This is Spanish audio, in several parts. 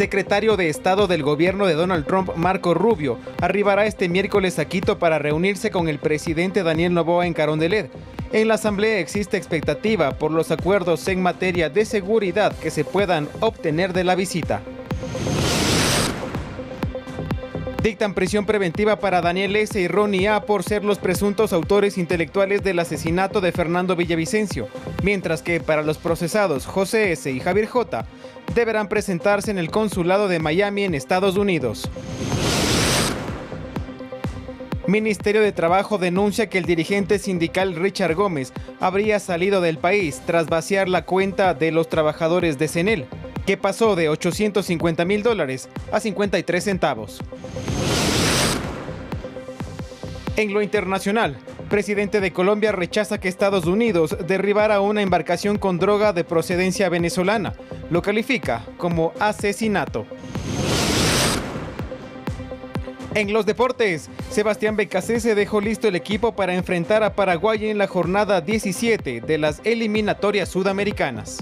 secretario de Estado del gobierno de Donald Trump, Marco Rubio, arribará este miércoles a Quito para reunirse con el presidente Daniel Noboa en Carondelet. En la asamblea existe expectativa por los acuerdos en materia de seguridad que se puedan obtener de la visita. Dictan prisión preventiva para Daniel S. y Ronnie A. por ser los presuntos autores intelectuales del asesinato de Fernando Villavicencio, mientras que para los procesados José S. y Javier J. deberán presentarse en el consulado de Miami en Estados Unidos. Ministerio de Trabajo denuncia que el dirigente sindical Richard Gómez habría salido del país tras vaciar la cuenta de los trabajadores de CENEL, que pasó de $850,000 a 53 centavos. En lo internacional, presidente de Colombia rechaza que Estados Unidos derribara una embarcación con droga de procedencia venezolana. Lo califica como asesinato. En los deportes, Sebastián Becasese dejó listo el equipo para enfrentar a Paraguay en la jornada 17 de las eliminatorias sudamericanas.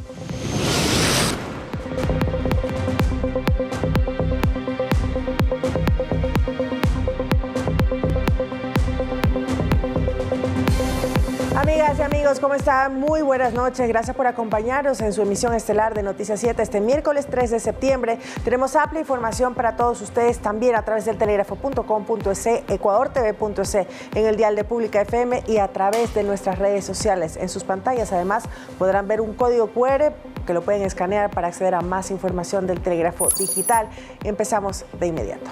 Amigas y amigos, ¿cómo están? Muy buenas noches. Gracias por acompañarnos en su emisión estelar de Noticias 7 este miércoles 3 de septiembre. Tenemos amplia información para todos ustedes también a través del telégrafo.com.es, ecuadortv.es, en el dial de Pública FM y a través de nuestras redes sociales. En sus pantallas, además, podrán ver un código QR que lo pueden escanear para acceder a más información del telégrafo digital. Empezamos de inmediato.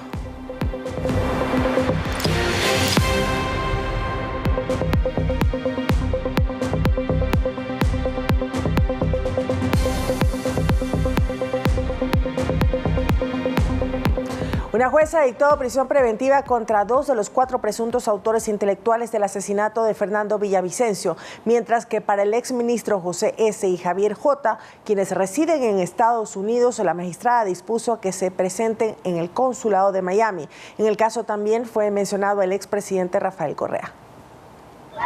Una jueza dictó prisión preventiva contra 2 de los 4 presuntos autores intelectuales del asesinato de Fernando Villavicencio, mientras que para el exministro José S. y Javier J., quienes residen en Estados Unidos, la magistrada dispuso que se presenten en el consulado de Miami. En el caso también fue mencionado el expresidente Rafael Correa.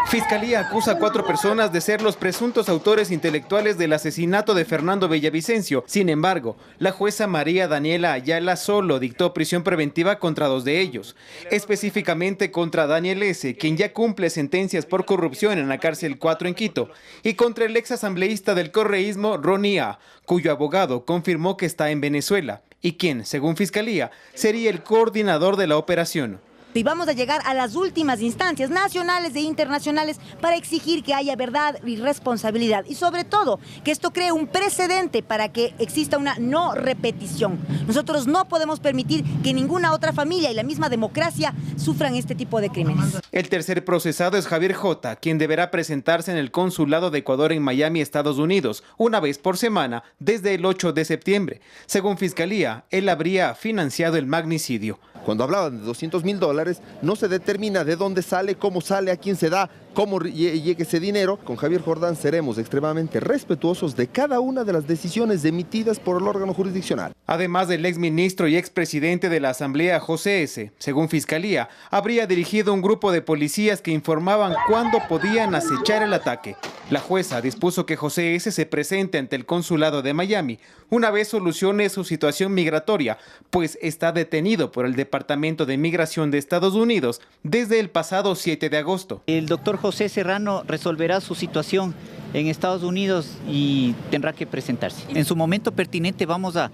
Fiscalía acusa a 4 personas de ser los presuntos autores intelectuales del asesinato de Fernando Villavicencio. Sin embargo, la jueza María Daniela Ayala solo dictó prisión preventiva contra 2 de ellos, específicamente contra Daniel S., quien ya cumple sentencias por corrupción en la cárcel 4 en Quito, y contra el exasambleísta del correísmo Ronnie A., cuyo abogado confirmó que está en Venezuela, y quien, según Fiscalía, sería el coordinador de la operación. Y vamos a llegar a las últimas instancias nacionales e internacionales para exigir que haya verdad y responsabilidad y sobre todo que esto cree un precedente para que exista una no repetición. Nosotros no podemos permitir que ninguna otra familia y la misma democracia sufran este tipo de crímenes. El tercer procesado es Javier J., quien deberá presentarse en el consulado de Ecuador en Miami, Estados Unidos, una vez por semana desde el 8 de septiembre. Según Fiscalía, él habría financiado el magnicidio. Cuando hablaban de $200,000, no se determina de dónde sale, cómo sale, a quién se da, cómo llegue ese dinero. Con Javier Jordán seremos extremadamente respetuosos de cada una de las decisiones emitidas por el órgano jurisdiccional. Además del exministro y expresidente de la Asamblea, José S., según Fiscalía, habría dirigido un grupo de policías que informaban cuándo podían acechar el ataque. La jueza dispuso que José S. se presente ante el consulado de Miami una vez solucione su situación migratoria, pues está detenido por el Departamento de Migración de Estados Unidos desde el pasado 7 de agosto. El doctor José Serrano resolverá su situación en Estados Unidos y tendrá que presentarse. En su momento pertinente vamos a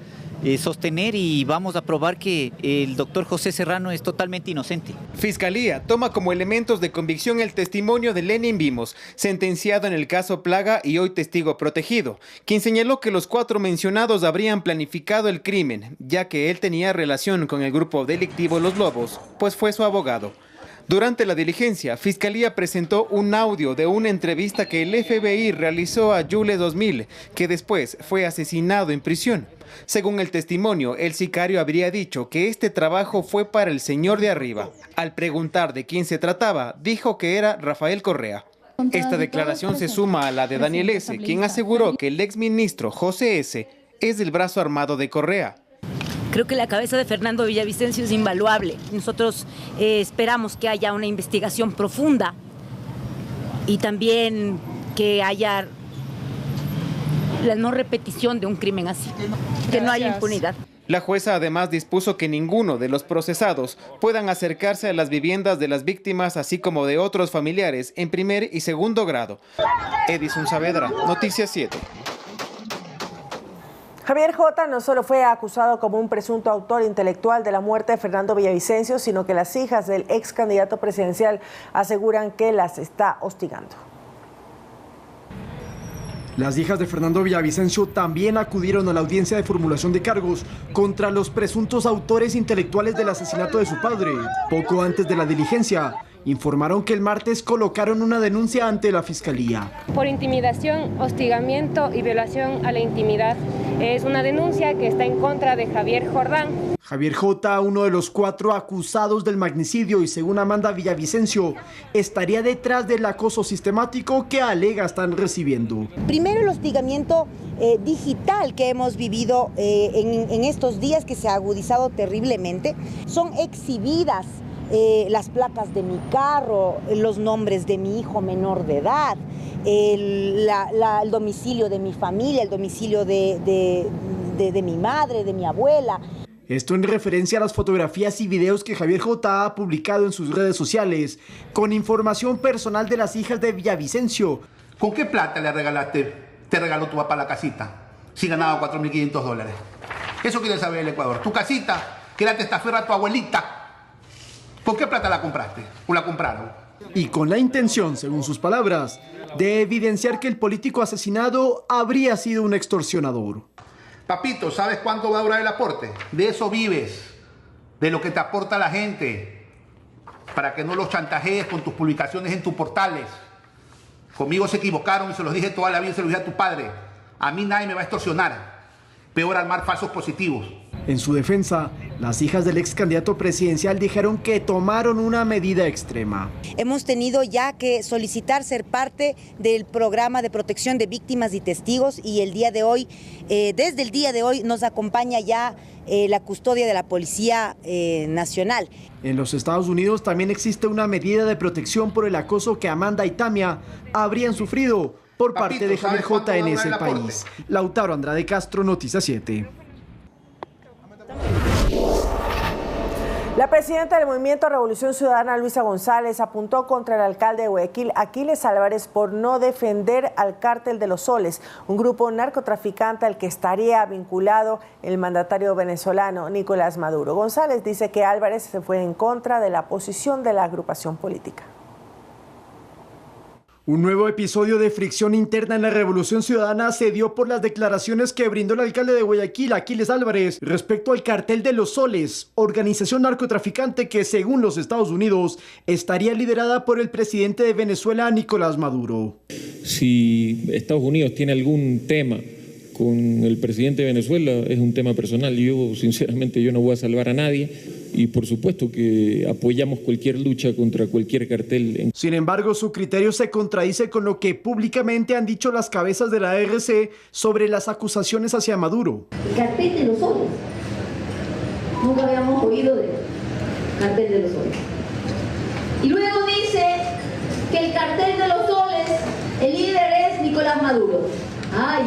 sostener y vamos a probar que el doctor José Serrano es totalmente inocente. Fiscalía toma como elementos de convicción el testimonio de Lenin Vimos, sentenciado en el caso Plaga y hoy testigo protegido, quien señaló que los 4 mencionados habrían planificado el crimen, ya que él tenía relación con el grupo delictivo Los Lobos, pues fue su abogado. Durante la diligencia, Fiscalía presentó un audio de una entrevista que el FBI realizó a Jules 2000, que después fue asesinado en prisión. Según el testimonio, el sicario habría dicho que este trabajo fue para el señor de arriba. Al preguntar de quién se trataba, dijo que era Rafael Correa. Esta declaración se suma a la de Daniel S., quien aseguró que el exministro José S. es el brazo armado de Correa. Creo que la cabeza de Fernando Villavicencio es invaluable. Nosotros esperamos que haya una investigación profunda y también que haya la no repetición de un crimen así, que no haya impunidad. La jueza además dispuso que ninguno de los procesados puedan acercarse a las viviendas de las víctimas, así como de otros familiares en primer y segundo grado. Edison Saavedra, Noticias 7. Javier J. no solo fue acusado como un presunto autor intelectual de la muerte de Fernando Villavicencio, sino que las hijas del ex candidato presidencial aseguran que las está hostigando. Las hijas de Fernando Villavicencio también acudieron a la audiencia de formulación de cargos contra los presuntos autores intelectuales del asesinato de su padre. Poco antes de la diligencia, informaron que el martes colocaron una denuncia ante la Fiscalía. Por intimidación, hostigamiento y violación a la intimidad. Es una denuncia que está en contra de Javier Jordán. Javier J., uno de los 4 acusados del magnicidio y según Amanda Villavicencio, estaría detrás del acoso sistemático que alega están recibiendo. Primero el hostigamiento digital que hemos vivido en estos días, que se ha agudizado terriblemente. Son exhibidas las placas de mi carro, los nombres de mi hijo menor de edad, el domicilio de mi familia, el domicilio de mi madre, de mi abuela. Esto en referencia a las fotografías y videos que Javier J. ha publicado en sus redes sociales con información personal de las hijas de Villavicencio. ¿Con qué plata le regalaste? Te regaló tu papá la casita, si ganaba $4.500. Eso quiere saber el Ecuador. Tu casita, que era testaferra a tu abuelita, ¿con qué plata la compraste o la compraron? Y con la intención, según sus palabras, de evidenciar que el político asesinado habría sido un extorsionador. Papito, ¿sabes cuánto va a durar el aporte? De eso vives, de lo que te aporta la gente, para que no los chantajees con tus publicaciones en tus portales. Conmigo se equivocaron y se los dije toda la vida, se los dije a tu padre. A mí nadie me va a extorsionar. Peor armar falsos positivos. En su defensa, las hijas del ex candidato presidencial dijeron que tomaron una medida extrema. Hemos tenido ya que solicitar ser parte del programa de protección de víctimas y testigos y el día de hoy, desde el día de hoy nos acompaña ya la custodia de la Policía Nacional. En los Estados Unidos también existe una medida de protección por el acoso que Amanda y Tamia habrían sufrido por parte de Javier J. en ese país. Lautaro Andrade Castro, Noticias 7. La presidenta del Movimiento Revolución Ciudadana, Luisa González, apuntó contra el alcalde de Guayaquil, Aquiles Álvarez, por no defender al Cártel de los Soles, un grupo narcotraficante al que estaría vinculado el mandatario venezolano Nicolás Maduro. González dice que Álvarez se fue en contra de la posición de la agrupación política. Un nuevo episodio de fricción interna en la Revolución Ciudadana se dio por las declaraciones que brindó el alcalde de Guayaquil, Aquiles Álvarez, respecto al Cartel de los Soles, organización narcotraficante que, según los Estados Unidos, estaría liderada por el presidente de Venezuela, Nicolás Maduro. Si Estados Unidos tiene algún tema con el presidente de Venezuela, es un tema personal. Yo, sinceramente, no voy a salvar a nadie. Y por supuesto que apoyamos cualquier lucha contra cualquier cartel. Sin embargo, su criterio se contradice con lo que públicamente han dicho las cabezas de la RC sobre las acusaciones hacia Maduro. El Cartel de los Soles. Nunca habíamos oído del Cartel de los Soles. Y luego dice que el Cartel de los Soles, el líder es Nicolás Maduro. ¡Ay!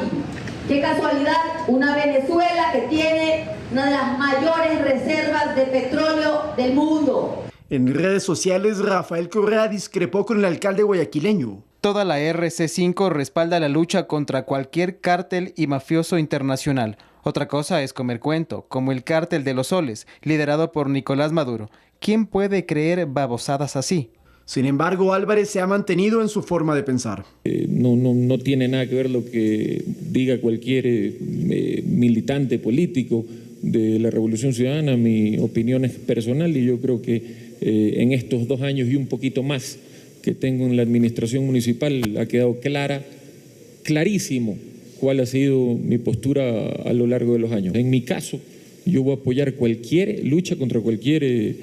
¡Qué casualidad! Una Venezuela que tiene una de las mayores reservas de petróleo del mundo. En redes sociales, Rafael Correa discrepó con el alcalde guayaquileño. Toda la RC5 respalda la lucha contra cualquier cártel y mafioso internacional. Otra cosa es comer cuento, como el Cártel de los Soles, liderado por Nicolás Maduro. ¿Quién puede creer babosadas así? Sin embargo, Álvarez se ha mantenido en su forma de pensar. No tiene nada que ver lo que diga cualquier militante político de la Revolución Ciudadana. Mi opinión es personal y yo creo que en estos 2 años y un poquito más que tengo en la administración municipal ha quedado clarísimo cuál ha sido mi postura a lo largo de los años. En mi caso, yo voy a apoyar cualquier lucha contra cualquier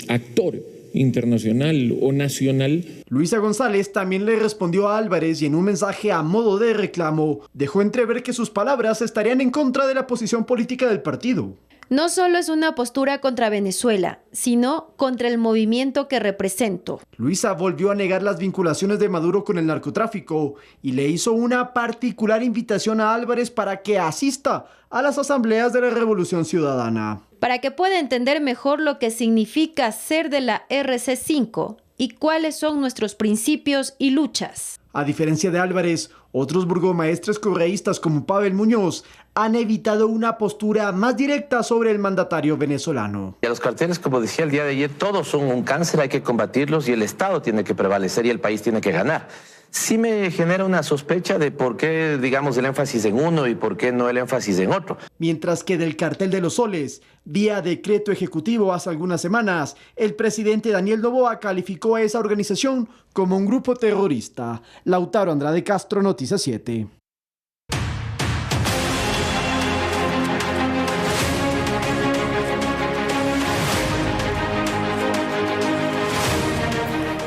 actor internacional o nacional. Luisa González también le respondió a Álvarez y en un mensaje a modo de reclamo dejó entrever que sus palabras estarían en contra de la posición política del partido. No solo es una postura contra Venezuela, sino contra el movimiento que represento. Luisa volvió a negar las vinculaciones de Maduro con el narcotráfico y le hizo una particular invitación a Álvarez para que asista a las asambleas de la Revolución Ciudadana. Para que pueda entender mejor lo que significa ser de la RC5 y cuáles son nuestros principios y luchas. A diferencia de Álvarez, otros burgomaestres correístas como Pavel Muñoz han evitado una postura más directa sobre el mandatario venezolano. Y a los carteles, como decía el día de ayer, todos son un cáncer, hay que combatirlos y el Estado tiene que prevalecer y el país tiene que ganar. Sí me genera una sospecha de por qué, digamos, el énfasis en uno y por qué no el énfasis en otro. Mientras que del Cartel de los Soles, vía decreto ejecutivo hace algunas semanas, el presidente Daniel Noboa calificó a esa organización como un grupo terrorista. Lautaro Andrade Castro, Noticias 7.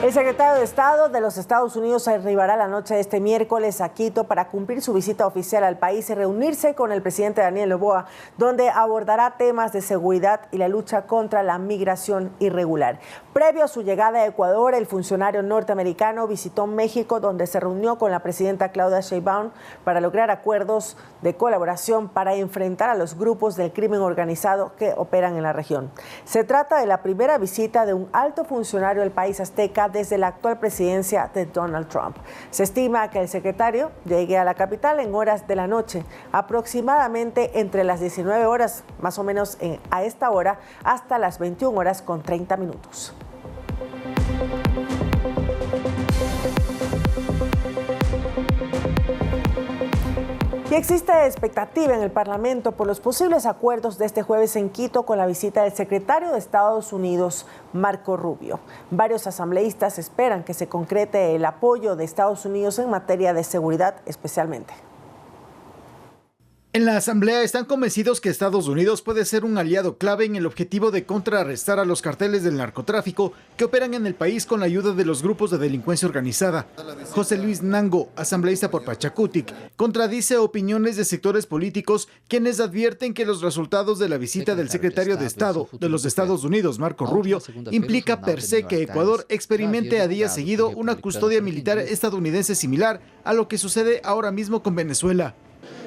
El secretario de Estado de los Estados Unidos arribará la noche de este miércoles a Quito para cumplir su visita oficial al país y reunirse con el presidente Daniel Noboa, donde abordará temas de seguridad y la lucha contra la migración irregular. Previo a su llegada a Ecuador, el funcionario norteamericano visitó México, donde se reunió con la presidenta Claudia Sheinbaum para lograr acuerdos de colaboración para enfrentar a los grupos del crimen organizado que operan en la región. Se trata de la primera visita de un alto funcionario del país azteca desde la actual presidencia de Donald Trump. Se estima que el secretario llegue a la capital en horas de la noche, aproximadamente entre las 19 horas, más o menos a esta hora, hasta las 21 horas con 30 minutos. Y existe expectativa en el Parlamento por los posibles acuerdos de este jueves en Quito con la visita del secretario de Estados Unidos, Marco Rubio. Varios asambleístas esperan que se concrete el apoyo de Estados Unidos en materia de seguridad especialmente. En la Asamblea están convencidos que Estados Unidos puede ser un aliado clave en el objetivo de contrarrestar a los carteles del narcotráfico que operan en el país con la ayuda de los grupos de delincuencia organizada. José Luis Nango, asambleísta por Pachacutic, contradice opiniones de sectores políticos quienes advierten que los resultados de la visita del secretario de Estado de los Estados Unidos, Marco Rubio, implica per se que Ecuador experimente a día seguido una custodia militar estadounidense similar a lo que sucede ahora mismo con Venezuela.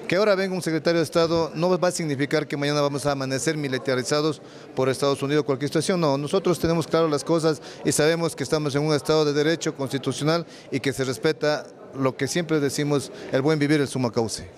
Que ahora venga un secretario de Estado no va a significar que mañana vamos a amanecer militarizados por Estados Unidos o cualquier situación. No, nosotros tenemos claro las cosas y sabemos que estamos en un Estado de derecho constitucional y que se respeta lo que siempre decimos, el buen vivir, el summa cauce.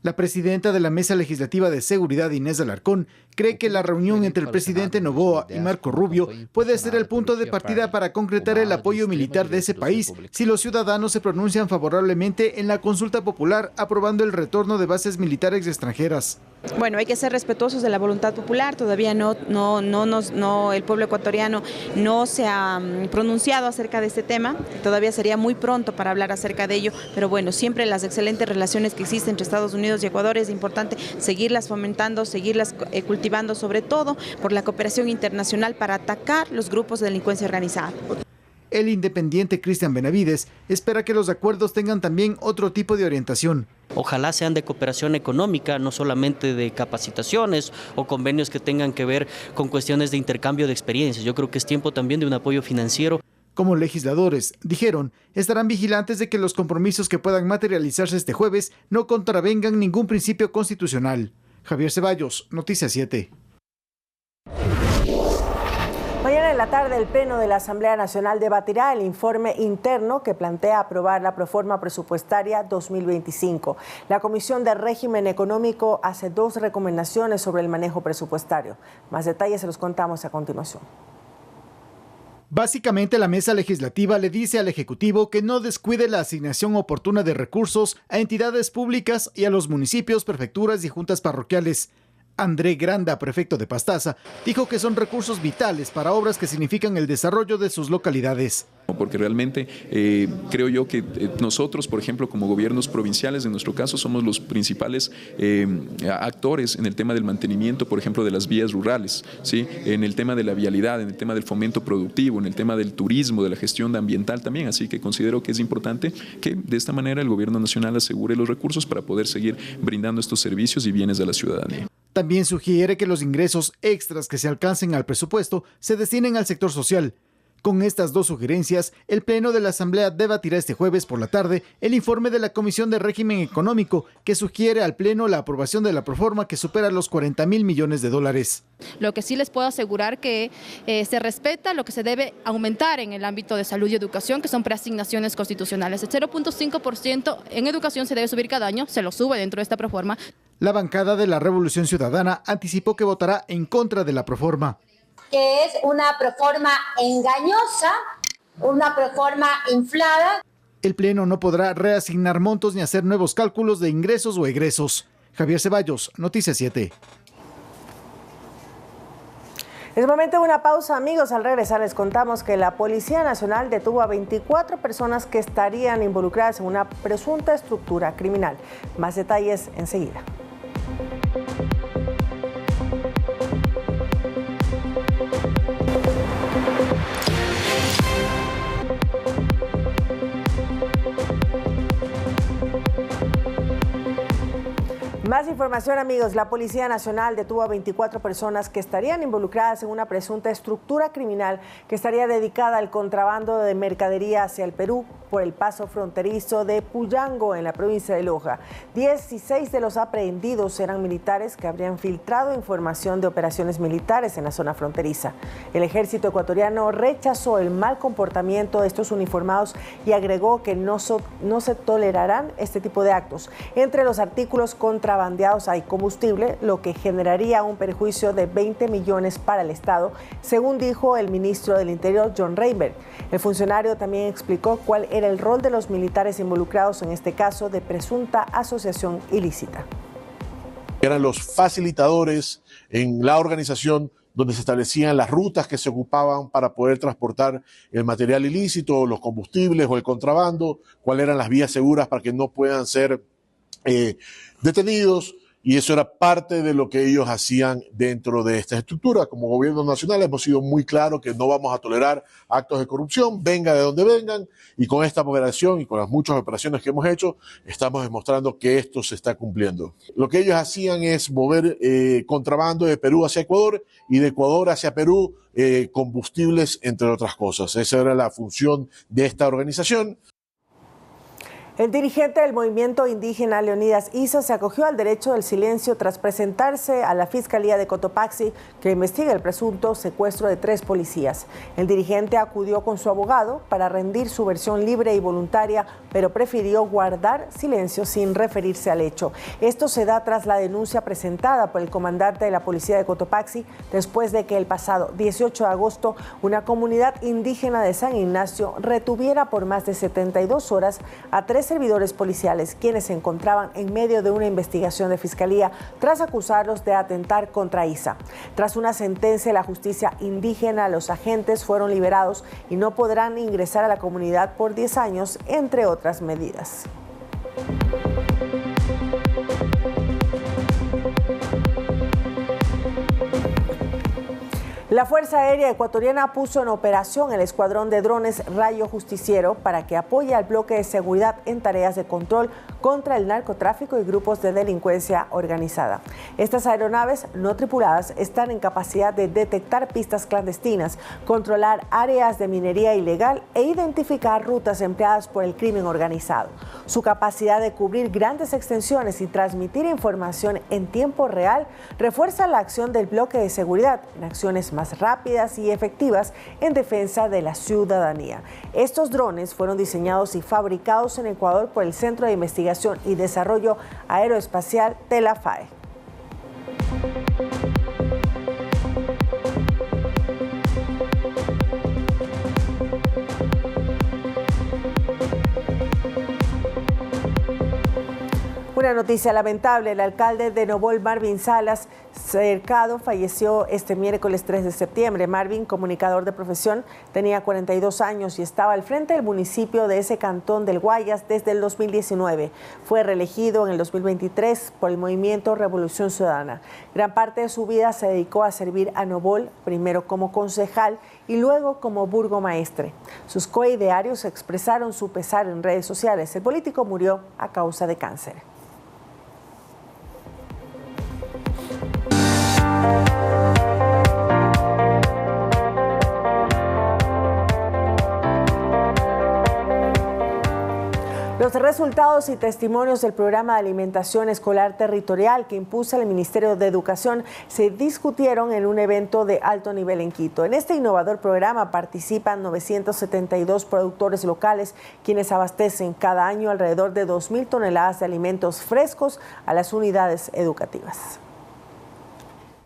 La presidenta de la Mesa Legislativa de Seguridad, Inés Alarcón, cree que la reunión entre el presidente Noboa y Marco Rubio puede ser el punto de partida para concretar el apoyo militar de ese país si los ciudadanos se pronuncian favorablemente en la consulta popular aprobando el retorno de bases militares extranjeras. Bueno, hay que ser respetuosos de la voluntad popular. Todavía el pueblo ecuatoriano no se ha pronunciado acerca de este tema. Todavía sería muy pronto para hablar acerca de ello, pero bueno, siempre las excelentes relaciones que existen entre Estados Unidos y Ecuador es importante seguirlas fomentando, seguirlas cultivando, sobre todo por la cooperación internacional para atacar los grupos de delincuencia organizada. El independiente Cristian Benavides espera que los acuerdos tengan también otro tipo de orientación. Ojalá sean de cooperación económica, no solamente de capacitaciones o convenios que tengan que ver con cuestiones de intercambio de experiencias. Yo creo que es tiempo también de un apoyo financiero. Como legisladores, dijeron, estarán vigilantes de que los compromisos que puedan materializarse este jueves no contravengan ningún principio constitucional. Javier Ceballos, Noticias 7. Mañana en la tarde, el Pleno de la Asamblea Nacional debatirá el informe interno que plantea aprobar la proforma presupuestaria 2025. La Comisión de Régimen Económico hace 2 recomendaciones sobre el manejo presupuestario. Más detalles se los contamos a continuación. Básicamente, la mesa legislativa le dice al Ejecutivo que no descuide la asignación oportuna de recursos a entidades públicas y a los municipios, prefecturas y juntas parroquiales. André Granda, prefecto de Pastaza, dijo que son recursos vitales para obras que significan el desarrollo de sus localidades. Porque realmente creo yo que nosotros, por ejemplo, como gobiernos provinciales, en nuestro caso, somos los principales actores en el tema del mantenimiento, por ejemplo, de las vías rurales, ¿sí? En el tema de la vialidad, en el tema del fomento productivo, en el tema del turismo, de la gestión ambiental también. Así que considero que es importante que de esta manera el gobierno nacional asegure los recursos para poder seguir brindando estos servicios y bienes a la ciudadanía. También sugiere que los ingresos extras que se alcancen al presupuesto se destinen al sector social. Con estas dos sugerencias, el Pleno de la Asamblea debatirá este jueves por la tarde el informe de la Comisión de Régimen Económico que sugiere al Pleno la aprobación de la proforma que supera los 40.000 millones de dólares. Lo que sí les puedo asegurar que se respeta lo que se debe aumentar en el ámbito de salud y educación, que son preasignaciones constitucionales. El 0.5% en educación se debe subir cada año, se lo sube dentro de esta proforma. La bancada de la Revolución Ciudadana anticipó que votará en contra de la proforma. Que es una proforma engañosa, una proforma inflada. El Pleno no podrá reasignar montos ni hacer nuevos cálculos de ingresos o egresos. Javier Ceballos, Noticias 7. Es momento de una pausa, amigos. Al regresar les contamos que la Policía Nacional detuvo a 24 personas que estarían involucradas en una presunta estructura criminal. Más detalles enseguida. Más información, amigos. La Policía Nacional detuvo a 24 personas que estarían involucradas en una presunta estructura criminal que estaría dedicada al contrabando de mercadería hacia el Perú por el paso fronterizo de Puyango en la provincia de Loja. 16 de los aprehendidos eran militares que habrían filtrado información de operaciones militares en la zona fronteriza. El ejército ecuatoriano rechazó el mal comportamiento de estos uniformados y agregó que no se tolerarán este tipo de actos. Entre los artículos contrabandeados hay combustible, lo que generaría un perjuicio de 20 millones para el Estado, según dijo el ministro del Interior, John Reinberg. El funcionario también explicó cuál era el rol de los militares involucrados en este caso de presunta asociación ilícita. Eran los facilitadores en la organización donde se establecían las rutas que se ocupaban para poder transportar el material ilícito, los combustibles o el contrabando, cuáles eran las vías seguras para que no puedan ser detenidos, y eso era parte de lo que ellos hacían dentro de esta estructura. Como gobierno nacional hemos sido muy claros que no vamos a tolerar actos de corrupción, venga de donde vengan, y con esta operación y con las muchas operaciones que hemos hecho, estamos demostrando que esto se está cumpliendo. Lo que ellos hacían es mover contrabando de Perú hacia Ecuador y de Ecuador hacia Perú combustibles, entre otras cosas. Esa era la función de esta organización. El dirigente del movimiento indígena Leonidas Issa se acogió al derecho del silencio tras presentarse a la Fiscalía de Cotopaxi, que investiga el presunto secuestro de 3 policías. El dirigente acudió con su abogado para rendir su versión libre y voluntaria, pero prefirió guardar silencio sin referirse al hecho. Esto se da tras la denuncia presentada por el comandante de la Policía de Cotopaxi después de que el pasado 18 de agosto una comunidad indígena de San Ignacio retuviera por más de 72 horas a 3 servidores policiales, quienes se encontraban en medio de una investigación de fiscalía tras acusarlos de atentar contra Issa. Tras una sentencia de la justicia indígena, los agentes fueron liberados y no podrán ingresar a la comunidad por 10 años, entre otras medidas. La Fuerza Aérea Ecuatoriana puso en operación el escuadrón de drones Rayo Justiciero para que apoye al bloque de seguridad en tareas de control contra el narcotráfico y grupos de delincuencia organizada. Estas aeronaves no tripuladas están en capacidad de detectar pistas clandestinas, controlar áreas de minería ilegal e identificar rutas empleadas por el crimen organizado. Su capacidad de cubrir grandes extensiones y transmitir información en tiempo real refuerza la acción del bloque de seguridad en acciones más rápidas y efectivas en defensa de la ciudadanía. Estos drones fueron diseñados y fabricados en Ecuador por el Centro de Investigación y Desarrollo Aeroespacial de la FAE. Una noticia lamentable: el alcalde de Nobol, Marvin Salas Cercado, falleció este miércoles 3 de septiembre. Marvin, comunicador de profesión, tenía 42 años y estaba al frente del municipio de ese cantón del Guayas desde el 2019. Fue reelegido en el 2023 por el movimiento Revolución Ciudadana. Gran parte de su vida se dedicó a servir a Nobol, primero como concejal y luego como burgomaestre. Sus coidearios expresaron su pesar en redes sociales. El político murió a causa de cáncer. resultados y testimonios del programa de alimentación escolar territorial que impulsa el Ministerio de Educación se discutieron en un evento de alto nivel en Quito. En este innovador programa participan 972 productores locales, quienes abastecen cada año alrededor de 2.000 toneladas de alimentos frescos a las unidades educativas.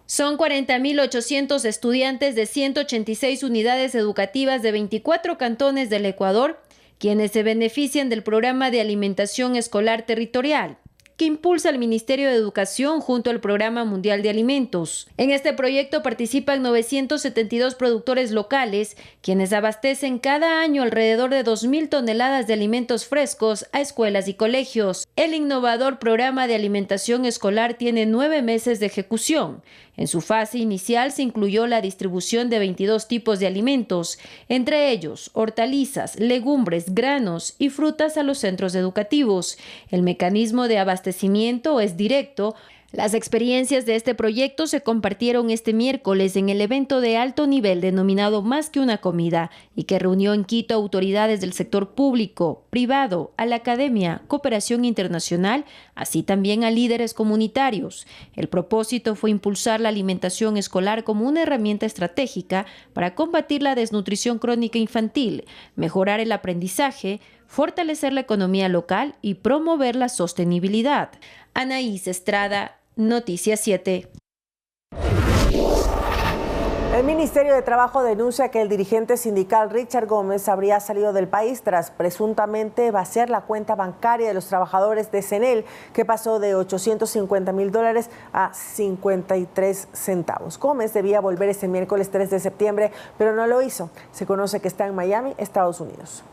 Son 40.800 estudiantes de 186 unidades educativas de 24 cantones del Ecuador quienes se benefician del programa de alimentación escolar territorial, que impulsa el Ministerio de Educación junto al Programa Mundial de Alimentos. En este proyecto participan 972 productores locales, quienes abastecen cada año alrededor de 2.000 toneladas de alimentos frescos a escuelas y colegios. El innovador programa de alimentación escolar tiene 9 meses de ejecución. En su fase inicial se incluyó la distribución de 22 tipos de alimentos, entre ellos hortalizas, legumbres, granos y frutas a los centros educativos. El mecanismo de abastecimiento es directo. Las experiencias de este proyecto se compartieron este miércoles en el evento de alto nivel denominado Más que una comida y que reunió en Quito autoridades del sector público, privado, a la academia, cooperación internacional, así también a líderes comunitarios. El propósito fue impulsar la alimentación escolar como una herramienta estratégica para combatir la desnutrición crónica infantil, mejorar el aprendizaje, fortalecer la economía local y promover la sostenibilidad. Anaís Estrada, Noticias 7. El Ministerio de Trabajo denuncia que el dirigente sindical Richard Gómez habría salido del país tras presuntamente vaciar la cuenta bancaria de los trabajadores de CENEL, que pasó de $850,000 a 53 centavos. Gómez debía volver este miércoles 3 de septiembre, pero no lo hizo. Se conoce que está en Miami, Estados Unidos.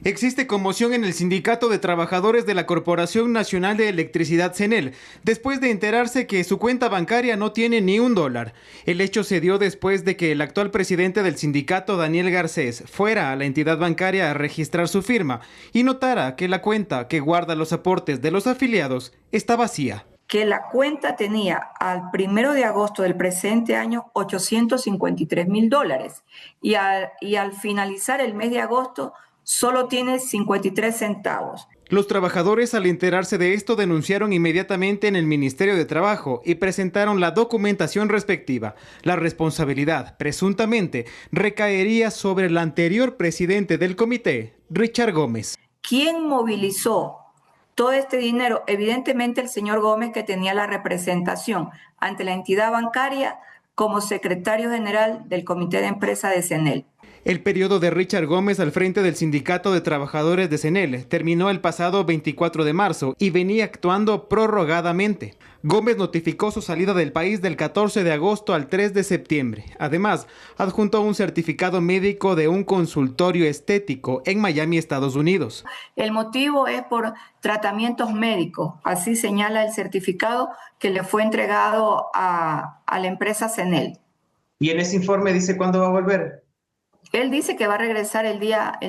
Existe conmoción en el Sindicato de Trabajadores de la Corporación Nacional de Electricidad CENEL, después de enterarse que su cuenta bancaria no tiene ni $1. El hecho se dio después de que el actual presidente del sindicato, Daniel Garcés, fuera a la entidad bancaria a registrar su firma y notara que la cuenta que guarda los aportes de los afiliados está vacía. Que la cuenta tenía al 1 de agosto del presente año $853,000 y al finalizar el mes de agosto solo tiene 53 centavos. Los trabajadores, al enterarse de esto, denunciaron inmediatamente en el Ministerio de Trabajo y presentaron la documentación respectiva. La responsabilidad, presuntamente, recaería sobre el anterior presidente del comité, Richard Gómez. ¿Quién movilizó todo este dinero? Evidentemente el señor Gómez, que tenía la representación ante la entidad bancaria como secretario general del Comité de Empresa de CENEL. El periodo de Richard Gómez al frente del Sindicato de Trabajadores de CENEL terminó el pasado 24 de marzo y venía actuando prorrogadamente. Gómez notificó su salida del país del 14 de agosto al 3 de septiembre. Además, adjuntó un certificado médico de un consultorio estético en Miami, Estados Unidos. El motivo es por tratamientos médicos, así señala el certificado que le fue entregado a la empresa CENEL. ¿Y en ese informe dice cuándo va a volver? Él dice que va a regresar el día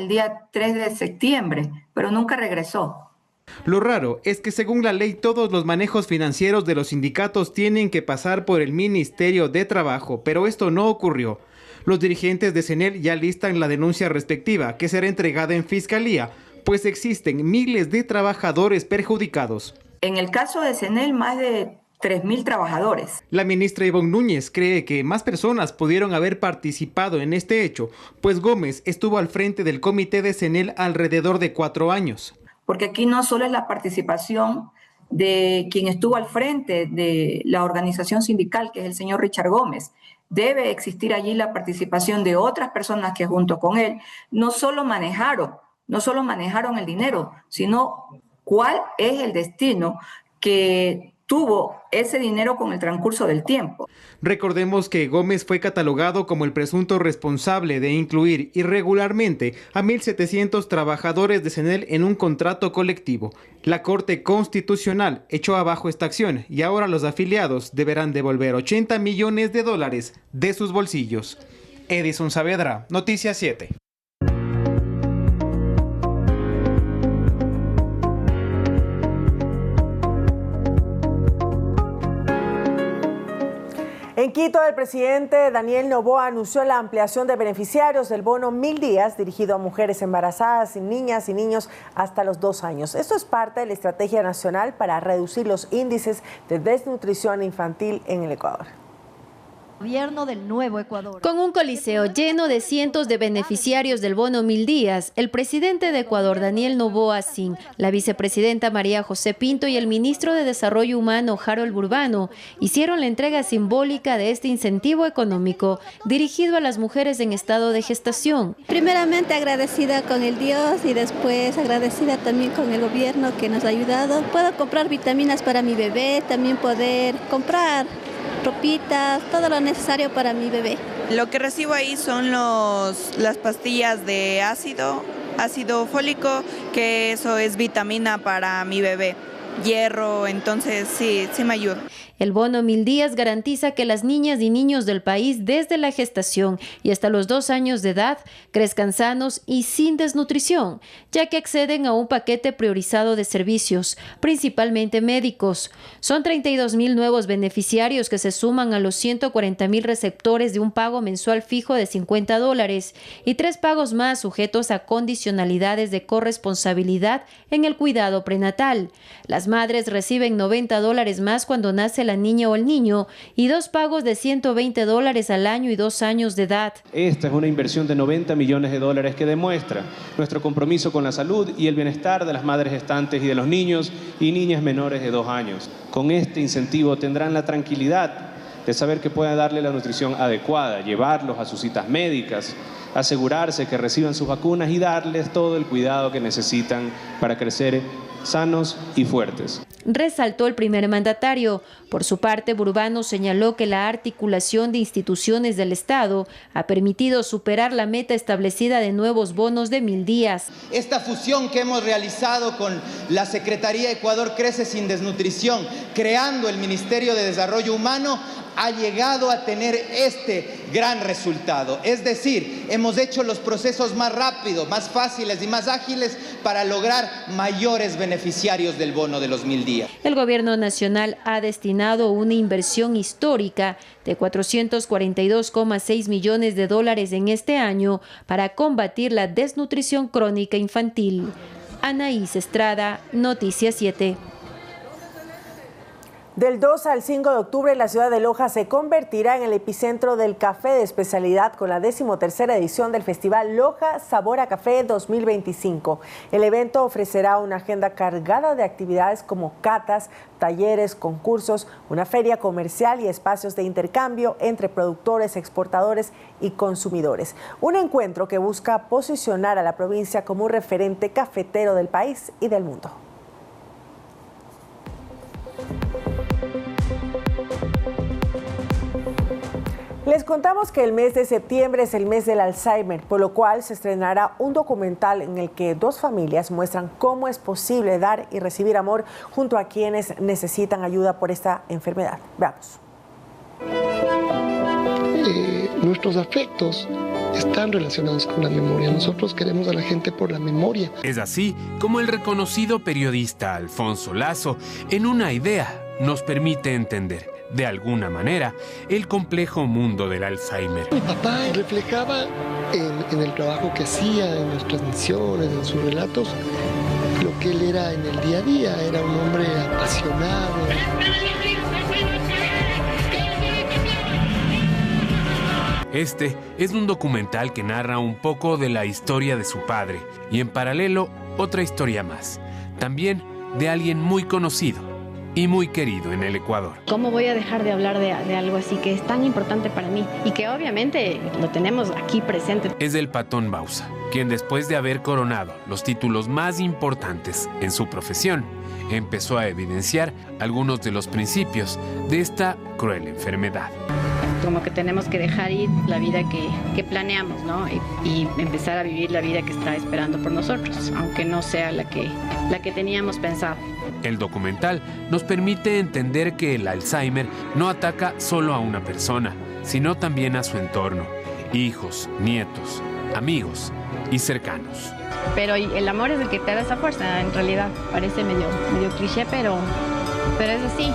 3 de septiembre, pero nunca regresó. Lo raro es que según la ley todos los manejos financieros de los sindicatos tienen que pasar por el Ministerio de Trabajo, pero esto no ocurrió. Los dirigentes de CENEL ya listan la denuncia respectiva, que será entregada en Fiscalía, pues existen miles de trabajadores perjudicados. En el caso de CENEL, más de 3.000 trabajadores. La ministra Ivonne Núñez cree que más personas pudieron haber participado en este hecho, pues Gómez estuvo al frente del comité de CENEL alrededor de 4 años. Porque aquí no solo es la participación de quien estuvo al frente de la organización sindical, que es el señor Richard Gómez. Debe existir allí la participación de otras personas que junto con él no solo manejaron el dinero, sino cuál es el destino que tuvo ese dinero con el transcurso del tiempo. Recordemos que Gómez fue catalogado como el presunto responsable de incluir irregularmente a 1.700 trabajadores de CENEL en un contrato colectivo. La Corte Constitucional echó abajo esta acción y ahora los afiliados deberán devolver $80 millones de sus bolsillos. Edison Saavedra, Noticias 7. En Quito, el presidente Daniel Noboa anunció la ampliación de beneficiarios del bono 1000 días dirigido a mujeres embarazadas, niñas y niños hasta los 2 años. Esto es parte de la estrategia nacional para reducir los índices de desnutrición infantil en el Ecuador. Gobierno del Nuevo Ecuador. Con un coliseo lleno de cientos de beneficiarios del bono 1000 días, el presidente de Ecuador, Daniel Noboa Sin, la vicepresidenta María José Pinto y el ministro de Desarrollo Humano, Harold Burbano, hicieron la entrega simbólica de este incentivo económico dirigido a las mujeres en estado de gestación. Primeramente agradecida con el Dios y después agradecida también con el gobierno que nos ha ayudado. Puedo comprar vitaminas para mi bebé, también poder comprar ropitas, todo lo necesario para mi bebé. Lo que recibo ahí son las pastillas de ácido fólico, que eso es vitamina para mi bebé, hierro, entonces sí me ayuda. El bono 1000 días garantiza que las niñas y niños del país desde la gestación y hasta los 2 años de edad crezcan sanos y sin desnutrición, ya que acceden a un paquete priorizado de servicios, principalmente médicos. Son 32.000 nuevos beneficiarios que se suman a los 140.000 receptores de un pago mensual fijo de $50 y 3 pagos más sujetos a condicionalidades de corresponsabilidad en el cuidado prenatal. Las madres reciben $90 más cuando nace la niña o el niño y 2 pagos de $120 al año y 2 años de edad. Esta es una inversión de $90 millones que demuestra nuestro compromiso con la salud y el bienestar de las madres gestantes y de los niños y niñas menores de 2 años. Con este incentivo tendrán la tranquilidad de saber que pueden darle la nutrición adecuada, llevarlos a sus citas médicas, asegurarse que reciban sus vacunas y darles todo el cuidado que necesitan para crecer sanos y fuertes. Resaltó el primer mandatario. Por su parte, Burbano señaló que la articulación de instituciones del Estado ha permitido superar la meta establecida de nuevos bonos de 1000 días. Esta fusión que hemos realizado con la Secretaría Ecuador Crece Sin Desnutrición, creando el Ministerio de Desarrollo Humano, ha llegado a tener este gran resultado. Es decir, hemos hecho los procesos más rápidos, más fáciles y más ágiles para lograr mayores beneficiarios del bono de los 1000 días. El gobierno nacional ha destinado una inversión histórica de $442,6 millones en este año para combatir la desnutrición crónica infantil. Anaís Estrada, Noticias 7. Del 2 al 5 de octubre, la ciudad de Loja se convertirá en el epicentro del café de especialidad con la 13ª edición del Festival Loja Sabor a Café 2025. El evento ofrecerá una agenda cargada de actividades como catas, talleres, concursos, una feria comercial y espacios de intercambio entre productores, exportadores y consumidores. Un encuentro que busca posicionar a la provincia como un referente cafetero del país y del mundo. Les contamos que el mes de septiembre es el mes del Alzheimer, por lo cual se estrenará un documental en el que 2 familias muestran cómo es posible dar y recibir amor junto a quienes necesitan ayuda por esta enfermedad. Veamos. Nuestros afectos están relacionados con la memoria. Nosotros queremos a la gente por la memoria. Es así como el reconocido periodista Alfonso Lazo, en Una idea, nos permite entender, de alguna manera, el complejo mundo del Alzheimer. Mi papá reflejaba en el trabajo que hacía, en las transmisiones, en sus relatos, lo que él era en el día a día. Era un hombre apasionado. Este es un documental que narra un poco de la historia de su padre y en paralelo otra historia más, también de alguien muy conocido y muy querido en el Ecuador. ¿Cómo voy a dejar de hablar de algo así que es tan importante para mí y que obviamente lo tenemos aquí presente? Es el Patón Bausa, quien después de haber coronado los títulos más importantes en su profesión, empezó a evidenciar algunos de los principios de esta cruel enfermedad. Como que tenemos que dejar ir la vida que planeamos, ¿no? Y empezar a vivir la vida que está esperando por nosotros, aunque no sea la que teníamos pensado. El documental nos permite entender que el Alzheimer no ataca solo a una persona, sino también a su entorno, hijos, nietos, amigos y cercanos. Pero el amor es el que te da esa fuerza, en realidad. Parece medio cliché, pero es así.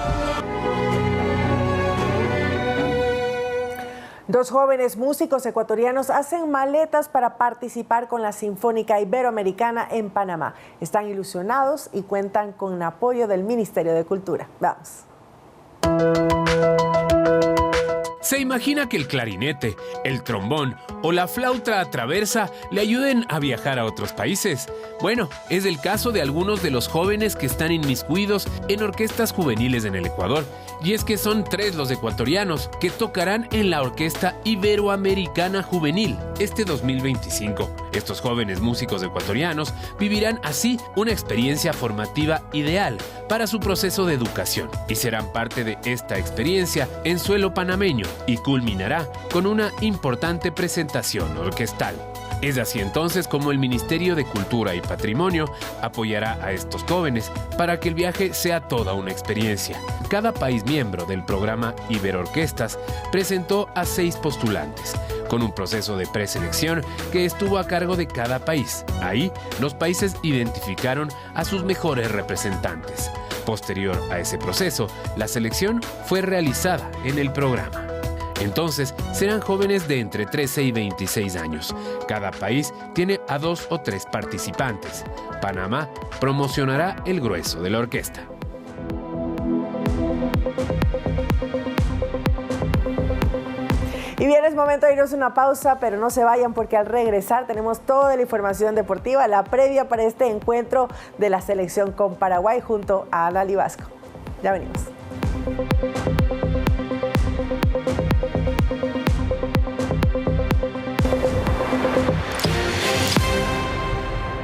Dos jóvenes músicos ecuatorianos hacen maletas para participar con la Sinfónica Iberoamericana en Panamá. Están ilusionados y cuentan con apoyo del Ministerio de Cultura. Vamos. ¿Se imagina que el clarinete, el trombón o la flauta traversa le ayuden a viajar a otros países? Bueno, es el caso de algunos de los jóvenes que están inmiscuidos en orquestas juveniles en el Ecuador. Y es que son 3 los ecuatorianos que tocarán en la Orquesta Iberoamericana Juvenil este 2025. Estos jóvenes músicos ecuatorianos vivirán así una experiencia formativa ideal para su proceso de educación y serán parte de esta experiencia en suelo panameño y culminará con una importante presentación orquestal. Es así entonces como el Ministerio de Cultura y Patrimonio apoyará a estos jóvenes para que el viaje sea toda una experiencia. Cada país miembro del programa Iberorquestas presentó a 6 postulantes, con un proceso de preselección que estuvo a cargo de cada país. Ahí, los países identificaron a sus mejores representantes. Posterior a ese proceso, la selección fue realizada en el programa. Entonces, serán jóvenes de entre 13 y 26 años. Cada país tiene a 2 o 3 participantes. Panamá promocionará el grueso de la orquesta. Y bien, es momento de irnos a una pausa, pero no se vayan porque al regresar tenemos toda la información deportiva, la previa para este encuentro de la selección con Paraguay junto a Ana Libasco. Ya venimos.